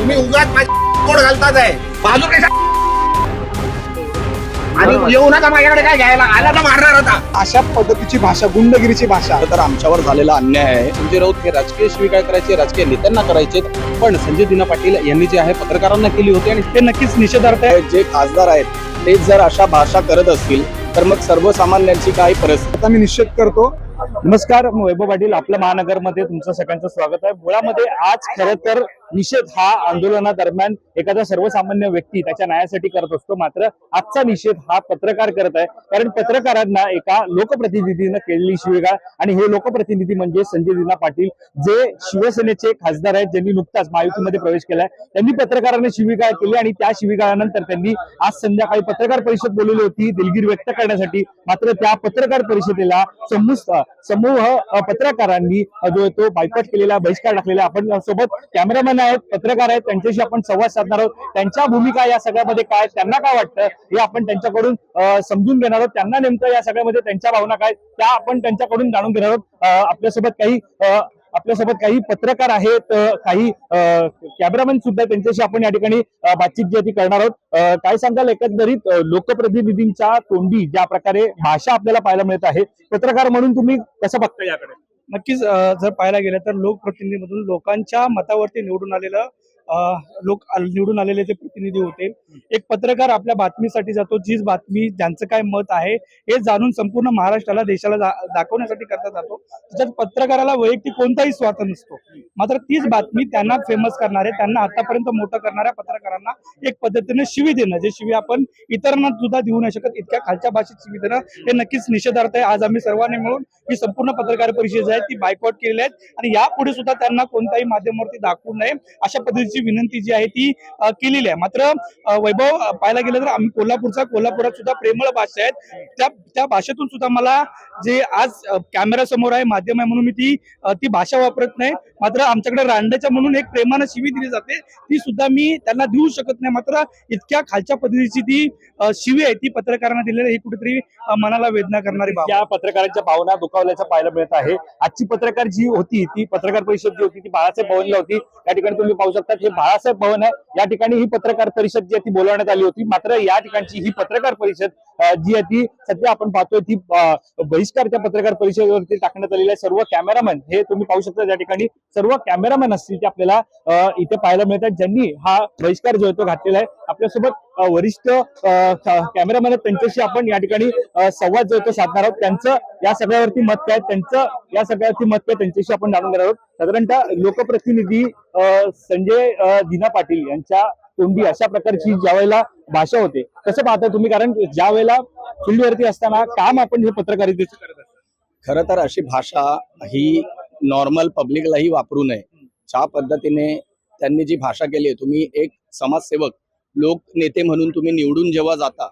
तुम्ही उगाच कोड घालतात आहे बाजू कशा आणि येऊ नका माझ्याकडे काय घ्यायला आला तर मारणार होता. अशा पद्धतीची भाषा, गुंडगिरीची भाषा तर आमच्यावर झालेला अन्याय आहे. संजय राऊत हे राजकीय शिवीगाळ करायचे, राजकीय नेत्यांना करायचे, पण संजय दिना पाटील यांनी जे आहे पत्रकारांना केली होती आणि हे नक्कीच निषेधार्थ आहे. जे खासदार आहेत ते जर अशा भाषा करत असतील तर मग सर्वसामान्यांची काय परिस्थिती. आता मी निषेध करतो. नमस्कार, वैभव पाटील आपल्या महानगरमध्ये तुमचं सगळ्यांचं स्वागत आहे. मुळामध्ये आज खरं तर निषेध हा आंदोलनादरम्यान एखादा सर्वसामान्य व्यक्ती त्याच्या न्यायासाठी करत असतो, मात्र आजचा निषेध हा पत्रकार करत आहे. कारण पत्रकारांना एका लोकप्रतिनिधीनं केलेली शिवीगाळ, आणि हे लोकप्रतिनिधी म्हणजे संजय दिना पाटील, जे शिवसेनेचे खासदार आहेत, ज्यांनी नुकताच महायुतीमध्ये प्रवेश केलाय. त्यांनी पत्रकारांना शिवीगाळ केली आणि त्या शिवीगाळानंतर त्यांनी आज संध्याकाळी पत्रकार परिषद बोलवली होती दिलगिरी व्यक्त करण्यासाठी. मात्र त्या पत्रकार परिषदेला समूह पत्रकारांनी जो तो बायकॉट केलेला, बहिष्कार टाकलेला. आपण सोबत कॅमेरामॅन आहेत, पत्रकार आहेत, त्यांच्याशी आपण संवाद साधणार आहोत. त्यांच्या भूमिका या सगळ्यामध्ये काय, त्यांना काय वाटतं हे आपण त्यांच्याकडून समजून घेणार आहोत. त्यांना नेमकं या सगळ्यामध्ये त्यांच्या भावना काय त्या आपण त्यांच्याकडून जाणून घेणार आहोत. आपल्यासोबत काही पत्रकार आहेत, काही कॅमेरामॅन सुद्धा, त्यांच्याशी आपण या ठिकाणी बातचीत जी ती करणार आहोत. काय सांगाल एकंदरीत लोकप्रतिनिधींच्या तोंडी ज्या प्रकारे भाषा आपल्याला पाहायला मिळत आहे, पत्रकार म्हणून तुम्ही कसं बघता याकडे? नक्कीच जर पाहायला गेलं तर लोकप्रतिनिधीमधून लोकांच्या मतावरती निवडून आलेले जे प्रतिनिधी होते. एक पत्रकार आपल्या बातमीसाठी जातो, जीच बातमी ज्यांचं काय मत आहे हे जाणून संपूर्ण महाराष्ट्राला, देशाला दाखवण्यासाठी करता जातो. त्याच्यात पत्रकाराला वैयक्तिक कोणताही स्वार्थ नसतो. मात्र तीच बातमी त्यांना फेमस करणारे, त्यांना आतापर्यंत मोठं करणाऱ्या पत्रकारांना एक पद्धतीने शिवी देणं, जे शिवी आपण इतरांना सुद्धा देऊ नाही शकत, इतक्या खालच्या भाषेत शिवी देणं, हे नक्कीच निषेधार्थ आहे. आज आम्ही सर्वांनी मिळून ही संपूर्ण पत्रकार परिषद आहे ती बायकॉट केलेली आहे आणि यापुढे सुद्धा त्यांना कोणत्याही माध्यमावरती दाखवू नये अशा पद्धतीची विनंती जी आहे ती केलेली आहे. मात्र वैभव, पाहायला गेलं तर आम्ही कोल्हापुरात सुद्धा प्रेमळ भाषा आहेत. त्या भाषेतून सुद्धा मला जे आज कॅमेरा समोर आहे, माध्यम आहे म्हणून मी ती भाषा वापरत नाही. मात्र आमच्याकडे रांडेच्या म्हणून एक प्रेमानं शिवी दिली जाते, ती सुद्धा मी त्यांना देऊ शकत नाही. मात्र इतक्या खालच्या पद्धतीची ती शिवी आहे ती पत्रकारांना दिलेली, ही कुठेतरी मनाला वेदना करणारी बाब. या पत्रकारांच्या भावना दुखावल्याचं पाहायला मिळत आहे. आजची पत्रकार जी होती, ती पत्रकार परिषद जी होती ती बाळासाहेब भवनला होती. या ठिकाणी तुम्ही पाहू शकता हे बाळासाहेब भवन आहे. या ठिकाणी ही पत्रकार परिषद जी आहे ती बोलवण्यात आली होती. मात्र या ठिकाणची ही पत्रकार परिषद जी आहे ती सध्या आपण पाहतोय ती बहिष्कार त्या पत्रकार परिषदेवरती टाकण्यात आलेला आहे. सर्व कॅमेरामॅन हे तुम्ही पाहू शकता, या ठिकाणी सर्व कॅमेरामॅन असतील ते आपल्याला इथे पाहायला मिळतात, ज्यांनी हा बहिष्कार जो आहे तो घातलेला आहे. आपल्यासोबत वरिष्ठ कॅमेरामॅन आहेत, त्यांच्याशी आपण या ठिकाणी संवाद जो आहे तो साधणार आहोत. त्यांचं या सगळ्यावरती मत काय, त्यांच्याशी आपण जाणून घेणार आहोत. साधारणतः लोकप्रतिनिधी संजय दिना पाटील यांच्या तोंडी अशा प्रकारची ज्या वेळेला भाषा होते, कसं पाहता तुम्ही? कारण ज्या वेळेला फील्डवरती असताना काम आपण हे पत्रकारितेचं करत असतो. खरं तर अशी भाषा ही नॉर्मल पब्लिकलाही वापरू नये. ज्या पद्धतीने त्यांनी जी भाषा केली आहे, तुम्ही एक समाजसेवक, लोकनेते म्हणून तुम्ही निवडून जेव्हा जाता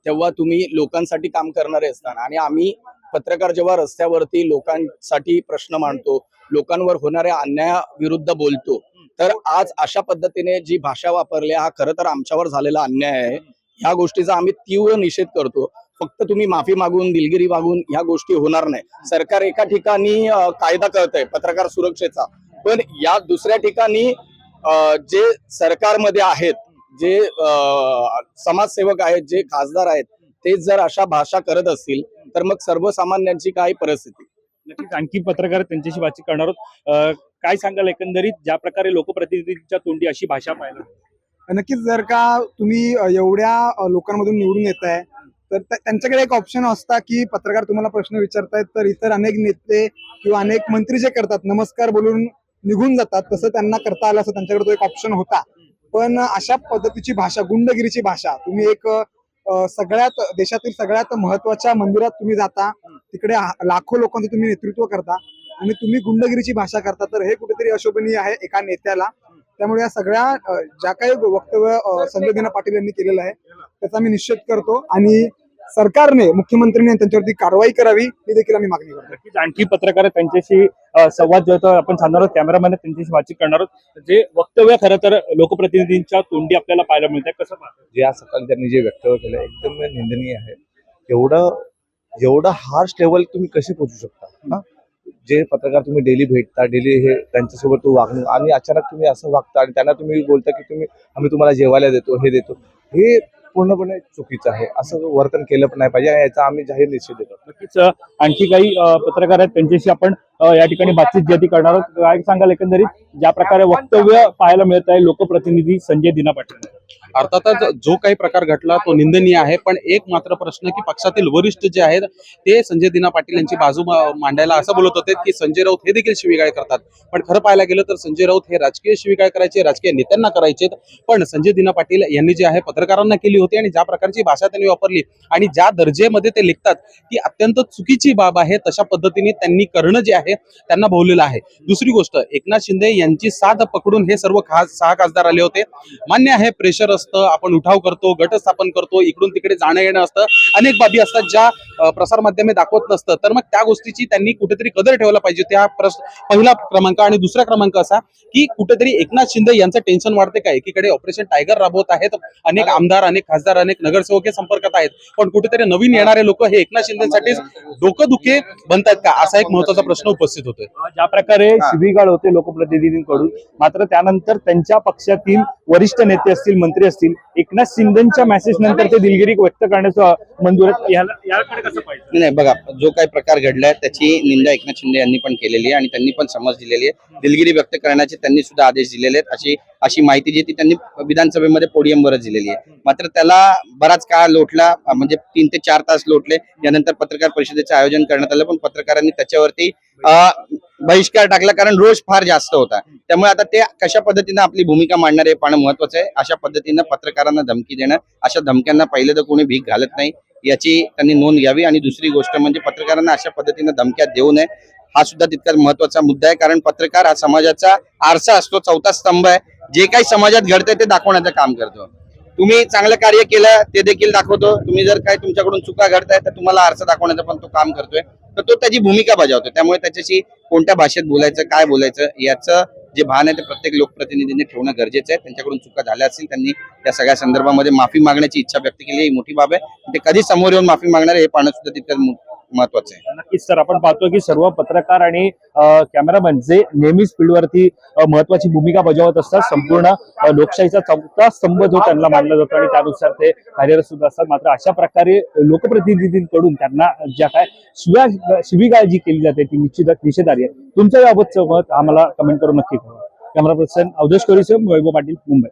तेव्हा तुम्ही लोकांसाठी काम करणारे असतात, आणि आम्ही पत्रकार जेव्हा रस्त्यावरती लोकांसाठी प्रश्न मांडतो, लोकांवर होणाऱ्या अन्यायाविरुद्ध बोलतो, तर आज अशा पद्धतीने जी भाषा वापरली, हा खरं तर आमच्यावर झालेला अन्याय आहे. ह्या गोष्टीचा आम्ही तीव्र निषेध करतो. फक्त तुम्ही माफी मागून, दिलगिरी मागून ह्या गोष्टी होणार नाही. सरकार एका ठिकाणी कायदा करतंय पत्रकार सुरक्षेचा, पण या दुसऱ्या ठिकाणी जे सरकारमध्ये आहेत, जे समाजसेवक आहेत, जे खासदार आहेत, ते जर अशा भाषा करत असतील तर मग सर्वसामान्यांची काय परिस्थिती. नक्कीच आणखी पत्रकार त्यांच्याशी बातचीत करणार आहोत. काय सांगाल एकंदरीत ज्या प्रकारे लोकप्रतिनिधींच्या तोंडी अशी भाषा पाहायला? नक्कीच जर का तुम्ही एवढ्या लोकांमधून निवडून येत आहे तर त्यांच्याकडे एक ऑप्शन असता की पत्रकार तुम्हाला प्रश्न विचारतायत तर इतर अनेक नेते किंवा अनेक मंत्री जे करतात, नमस्कार बोलून निघून जातात, तसं त्यांना करता आलं असं त्यांच्याकडे तो एक ऑप्शन होता. पण अशा पद्धतीची भाषा, गुंडगिरीची भाषा, तुम्ही एक देशातील सगळ्यात महत्वाच्या मंदिरात तुम्ही जाता, तिकडे लाखो लोकांचं तुम्ही नेतृत्व करता आणि तुम्ही गुंडगिरीची भाषा करता, तर हे कुठेतरी अशोभनीय आहे एका नेत्याला. त्यामुळे या सगळ्या ज्या काही वक्तव्य संजय दिना पाटील यांनी केलेलं आहे त्याचा मी निषेध करतो आणि सरकारने, मुख्यमंत्र्यांनी त्यांच्यावरती कारवाई करावी ही देखील आम्ही मागणी करतो. आणखी पत्रकार त्यांच्याशी संवाद जो आपण साधणार आहोत, कॅमेरामॅन त्यांच्याशी बातचीत करणार आहोत. जे वक्तव्य खरं तर लोकप्रतिनिधींच्या तोंडी आपल्याला पाहायला मिळतं, कसं पाहतं? जे आज सकाळी त्यांनी जे वक्तव्य केलं एकदम निंदनीय आहे. एवढं हार्श लेवल तुम्ही कशी पोहोचू शकता? जे पत्रकार तुम्ही डेली भेटता, डेली हे त्यांच्यासोबत तो वागणूक आणि अचानक तुम्ही असं वागता आणि त्यांना तुम्ही बोलता की आम्ही तुम्हाला जेवायला देतो, हे देतो, हे पूर्णपणे चुकीचं आहे. असं वर्तन केलं पण नाही पाहिजे आणि याचा आम्ही जाहीर निषेध देतो. नक्कीच आणखी काही पत्रकार आहेत त्यांच्याशी आपण या ठिकाणी बातचीत ज्या करणार आहोत. काय सांगाल एकंदरीत ज्या प्रकारे वक्तव्य पाहायला मिळत आहे लोकप्रतिनिधी संजय दिना पाटील? अर्थातच जो काही प्रकार घडला तो निंदनीय आहे, पण एक मात्र प्रश्न की पक्षातील वरिष्ठ जे आहेत ते संजय दिना पाटील यांची बाजू मांडायला असं बोलत होते की संजय राऊत हे देखील शिवीगाळ करतात. पण खरं पाहायला गेलं तर संजय राऊत हे राजकीय शिवीगाळ करायचे, राजकीय नेत्यांना करायचे, पण संजय दिना पाटील यांनी जे आहे पत्रकारांना केली होती आणि ज्या प्रकारची भाषा त्यांनी वापरली आणि ज्या दर्जेमध्ये ते लिखतात ती अत्यंत चुकीची बाब आहे. तशा पद्धतीने त्यांनी करणं जे आहे त्यांना भोवलेलं आहे. दुसरी गोष्ट, एकनाथ शिंदे यांची साथ पकडून हे सर्व 6 खासदार आले होते. मान्य आहे, प्रेशर असतं, आपण उठाव करतो, गट स्थापन करतो, इकडून तिकडे जाणं येणं असतं, अनेक बाबी असतात ज्या प्रसारमाध्यमे दाखवत नसतं. तर मग त्या गोष्टीची त्यांनी कुठेतरी कदर ठेवायला पाहिजे. त्या पहिला क्रमांक. आणि दुसरा क्रमांक असा की कुठेतरी एकनाथ शिंदे यांचं टेन्शन वाढते का? एकीकडे ऑपरेशन टायगर राबवत आहेत, अनेक आमदार, अनेक खासदार, अनेक नगरसेवक हे संपर्कात आहेत, पण कुठेतरी नवीन येणारे लोक हे एकनाथ शिंदेसाठी डोकं दुखे बनतात का, असा एक महत्वाचा प्रश्न उपस्थित होतोय. ज्या प्रकारे शिवीगाळ होते लोकप्रतिनिधींकडून, मात्र त्यानंतर त्यांच्या पक्षातील वरिष्ठ नेते असतील, मंत्री असतील, एकनाथ शिंदेच्या मेसेज नंतर ते दिलगिरी व्यक्त करण्याचं मंजूर याकडे कसं पाहिजे? नाही बघा, जो काही प्रकार घडलाय त्याची निंदा एकनाथ शिंदे यांनी पण केलेली आहे आणि त्यांनी पण समज दिलेली आहे. दिलगिरी व्यक्त करण्याचे त्यांनी सुद्धा आदेश दिलेले आहेत. अशी माहिती जी ती त्यांनी विधानसभेमध्ये पोडियमवरच दिलेली आहे. मात्र त्याला बराच काळ लोटला, म्हणजे 3 ते 4 तास लोटले. यानंतर पत्रकार परिषदेचं आयोजन करण्यात आलं, पण पत्रकारांनी त्याच्यावरती बहिष्कार टाकला, कारण रोष फार जास्त होता. त्यामुळे आता ते कशा पद्धतीने आपली भूमिका मांडणार हे पाहणं महत्वाचं आहे. अशा पद्धतीनं पत्रकारांना धमकी देणं, अशा धमक्यांना पहिले तर कोणी भीक घालत नाही, याची त्यांनी नोंद घ्यावी. आणि दुसरी गोष्ट म्हणजे पत्रकारांना अशा पद्धतीनं धमक्या देऊ नये, हा सुद्धा तितकाच महत्वाचा मुद्दा आहे. कारण पत्रकार हा समाजाचा आरसा असतो, चौथा स्तंभ आहे. जे काही समाजात घडतंय ते दाखवण्याचं काम करतो. तुम्ही चांगलं कार्य केलं ते देखील दाखवतो. तुम्ही जर काही तुमच्याकडून चुका घडताय तर तुम्हाला आरसा दाखवण्याचं पण तो काम करतोय. तर तो त्याची भूमिका बजावतो. त्यामुळे त्याच्याशी कोणत्या भाषेत बोलायचं, काय बोलायचं, याचं जे भान आहे ते प्रत्येक लोकप्रतिनिधींनी ठेवणं गरजेचं आहे. त्यांच्याकडून चुका झाल्या असतील, त्यांनी त्या सगळ्या संदर्भामध्ये माफी मागण्याची इच्छा व्यक्त केली, ही मोठी बाब आहे. ते कधी समोर येऊन माफी मागणार हे पाहणं सुद्धा तितकंच महत्वाचं आहे. नक्कीच सर, आपण पाहतो की सर्व पत्रकार आणि कॅमेरामॅन जे नेहमीच फील्डवरती महत्वाची भूमिका बजावत असतात, संपूर्ण लोकशाहीचा चौथा स्तंभ जो त्यांना मानला जातो आणि त्यानुसार ते कार्यरत सुद्धा असतात. मात्र अशा प्रकारे लोकप्रतिनिधींकडून त्यांना ज्या काय शिवीगाळ जी केली जाते ती निश्चितच निषेधार्ह आहे. तुमच्या याबाबतचं मत आम्हाला कमेंट करून नक्की कळवा. कॅमेरा पर्सन अवधेश कोरीसह वैभव पाटील, मुंबई.